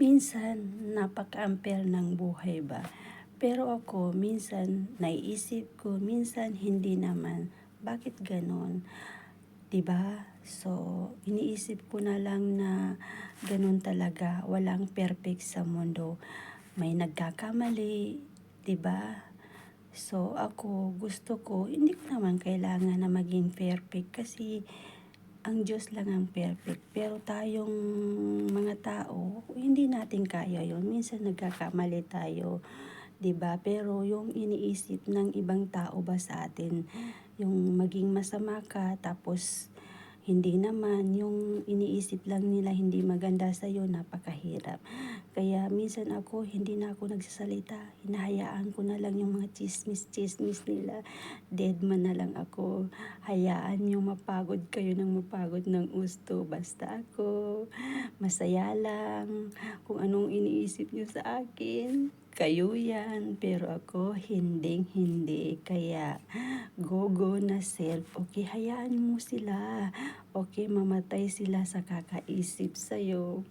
Minsan napaka-unfair ng buhay ba? Pero ako minsan naiisip ko, minsan hindi naman. Bakit gano'n? 'Di ba? So, iniisip ko na lang na gano'n talaga, walang perfect sa mundo. May nagkakamali, 'di ba? So, ako gusto ko hindi ko naman kailangan na maging perfect kasi ang Diyos lang ang perfect, pero tayong mga tao, hindi natin kaya yon. Minsan nagkakamali tayo, 'di ba? Pero yung iniisip ng ibang tao ba sa atin, yung maging masama ka tapos hindi naman, yung iniisip lang nila hindi maganda sa'yo, napakahirap. Kaya minsan ako, hindi na ako nagsasalita, hinahayaan ko na lang yung mga tsismis-tsismis nila. Deadman na lang ako, hayaan niyo mapagod kayo ng mapagod ng gusto. Basta ako, masaya lang, kung anong iniisip niyo sa akin, kayo yan. Pero ako, hinding-hindi. Kaya, go na self. Okay, hayaan mo sila. Okay, mamatay sila sa kakaisip sa'yo.